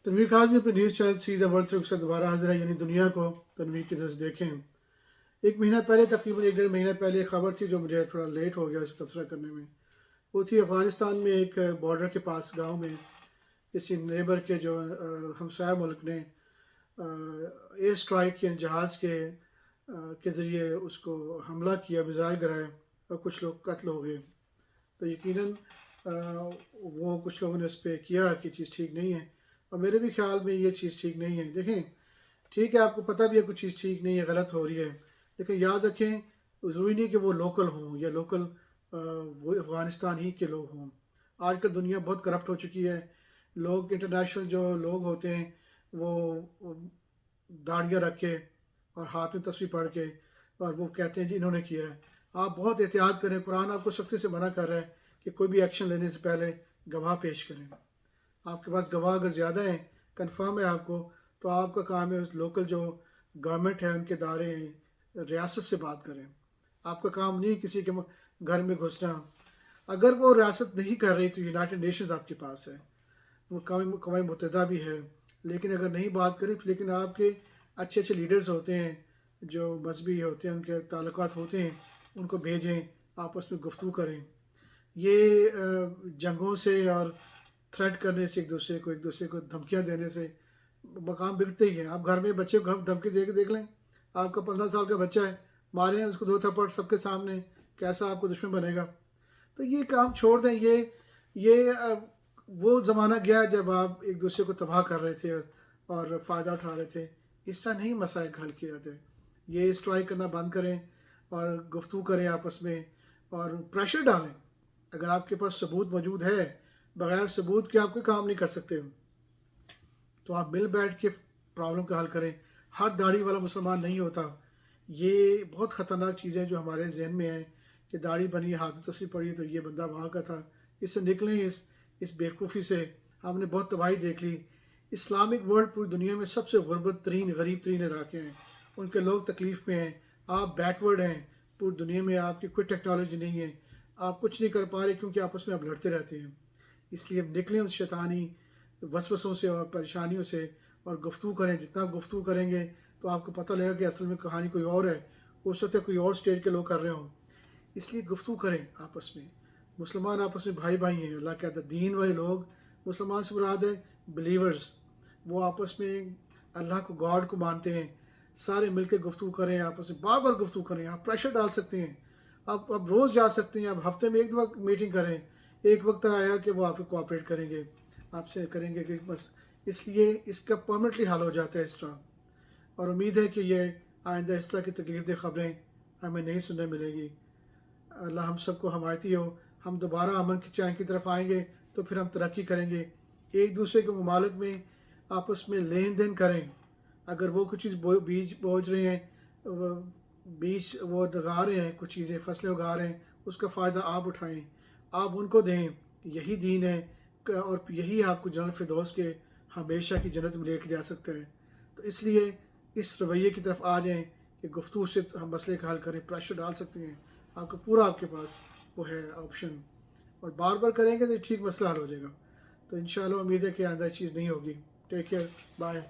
تنویر خاص بھی اپنے نیوز چینل سی دا ورلد تھرو سے دوبارہ حاضر ہے، یعنی دنیا کو تنویر کی نظر دیکھیں۔ ایک مہینہ پہلے، تقریباً ایک ڈیڑھ مہینہ پہلے ایک خبر تھی جو مجھے تھوڑا لیٹ ہو گیا اس کو تبصرہ کرنے میں۔ وہ تھی افغانستان میں ایک بارڈر کے پاس گاؤں میں کسی نیبر کے جو ہمسایہ ملک نے ایئر اسٹرائک یعنی جہاز کے ذریعے اس کو حملہ کیا، میزائل گرائے اور کچھ لوگ قتل ہو گئے۔ تو یقیناً وہ کچھ لوگوں نے اس پہ کیا کہ چیز ٹھیک نہیں ہے، اور میرے بھی خیال میں یہ چیز ٹھیک نہیں ہے۔ دیکھیں، ٹھیک ہے آپ کو پتہ بھی ہے کچھ چیز ٹھیک نہیں ہے، غلط ہو رہی ہے، لیکن یاد رکھیں ضروری نہیں کہ وہ لوکل ہوں یا لوکل وہ افغانستان ہی کے لوگ ہوں۔ آج کل دنیا بہت کرپٹ ہو چکی ہے، لوگ انٹرنیشنل جو لوگ ہوتے ہیں وہ داڑیاں رکھ کے اور ہاتھ میں تصویر پڑھ کے اور وہ کہتے ہیں جی انہوں نے کیا ہے۔ آپ بہت احتیاط کریں، قرآن آپ کو سختی سے منع کر رہا ہے کہ کوئی بھی ایکشن لینے سے پہلے گواہ پیش کریں۔ آپ کے پاس گواہ اگر زیادہ ہیں، کنفرم ہے آپ کو، تو آپ کا کام ہے اس لوکل جو گورنمنٹ ہے ان کے ادارے ہیں، ریاست سے بات کریں۔ آپ کا کام نہیں کسی کے گھر میں گھسنا۔ اگر وہ ریاست نہیں کر رہی تو یونائٹڈ نیشنز آپ کے پاس ہے، وہ اقوام متحدہ بھی ہے، لیکن اگر نہیں بات کریں، لیکن آپ کے اچھے اچھے لیڈرز ہوتے ہیں جو مذہبی ہوتے ہیں، ان کے تعلقات ہوتے ہیں، ان کو بھیجیں، آپس میں گفتگو کریں۔ یہ جنگوں سے اور تھریٹ کرنے سے ایک دوسرے کو دھمکیاں دینے سے مقام بگڑتے ہی ہیں۔ آپ گھر میں بچے کو دھمکی دے کے دیکھ لیں، آپ کا 15 سال کا بچہ ہے، ماریں اس کو 2 تھپڑ سب کے سامنے، کیسا آپ کو دشمن بنے گا؟ تو یہ کام چھوڑ دیں۔ یہ وہ زمانہ گیا جب آپ ایک دوسرے کو تباہ کر رہے تھے اور فائدہ اٹھا رہے تھے۔ اس طرح نہیں مسائل حل کیے جاتے۔ یہ اسٹرائک کرنا بند کریں اور گفتگو کریں آپس میں اور پریشر ڈالیں۔ اگر آپ کے پاس ثبوت موجود ہے، بغیر ثبوت کے آپ کوئی کام نہیں کر سکتے، تو آپ مل بیٹھ کے پرابلم کا حل کریں۔ ہر داڑھی والا مسلمان نہیں ہوتا۔ یہ بہت خطرناک چیز ہے جو ہمارے ذہن میں ہے کہ داڑھی بنی، ہاتھ میں تصویر پڑی تو یہ بندہ وہاں کا تھا۔ اس سے نکلیں، اس بیوقوفی سے۔ ہم نے بہت تباہی دیکھ لی۔ اسلامک ورلڈ پوری دنیا میں سب سے غربت ترین، غریب ترین علاقے ہیں، ان کے لوگ تکلیف میں ہیں۔ آپ بیکورڈ ہیں، پوری دنیا میں آپ کی کوئی ٹیکنالوجی نہیں ہے، آپ کچھ نہیں کر پا رہے کیونکہ آپس میں آپ لڑتے رہتے ہیں۔ اس لیے اب نکلیں اس شیطانی وسوسوں سے اور پریشانیوں سے اور گفتگو کریں۔ جتنا گفتگو کریں گے تو آپ کو پتہ لگے گا کہ اصل میں کہانی کوئی اور ہے، ہو سکتا ہے کوئی اور اسٹیٹ کے لوگ کر رہے ہوں۔ اس لیے گفتگو کریں آپس میں۔ مسلمان آپس میں بھائی بھائی ہیں۔ اللہ کہتا ہے دین والے لوگ، مسلمان سے مراد ہے بلیورز، وہ آپس میں اللہ کو، گاڈ کو مانتے ہیں۔ سارے مل کے گفتگو کریں، آپس میں بار بار گفتگو کریں۔ آپ پریشر ڈال سکتے ہیں، آپ روز جا سکتے ہیں، آپ ہفتے میں ایک دفعہ میٹنگ کریں۔ ایک وقت آیا کہ وہ آپ کو کوآپریٹ کریں گے، آپ سے کریں گے کہ بس، اس لیے اس کا پرمنٹلی حل ہو جاتا ہے اس طرح۔ اور امید ہے کہ یہ آئندہ اس طرح کی تکلیف دہ خبریں ہمیں نہیں سننے ملے گی۔ اللہ ہم سب کو حمایتی ہو۔ ہم دوبارہ امن کی چین کی طرف آئیں گے تو پھر ہم ترقی کریں گے۔ ایک دوسرے کے ممالک میں آپس میں لین دین کریں۔ اگر وہ کچھ چیز بیج بوجھ رہے ہیں، بیج وہ لگا رہے ہیں، کچھ چیزیں فصلیں اگا رہے ہیں، اس کا فائدہ آپ اٹھائیں، آپ ان کو دیں۔ یہی دین ہے، اور یہی آپ کو جنت الفردوس کے ہمیشہ کی جنت میں لے کے جا سکتا ہے۔ تو اس لیے اس رویے کی طرف آ جائیں کہ گفتگو سے ہم مسئلے کا حل کریں۔ پریشر ڈال سکتے ہیں، آپ کو پورا، آپ کے پاس وہ ہے آپشن، اور بار بار کریں گے تو ٹھیک مسئلہ حل ہو جائے گا۔ تو انشاءاللہ امید ہے کہ آئندہ چیز نہیں ہوگی۔ Take care, bye.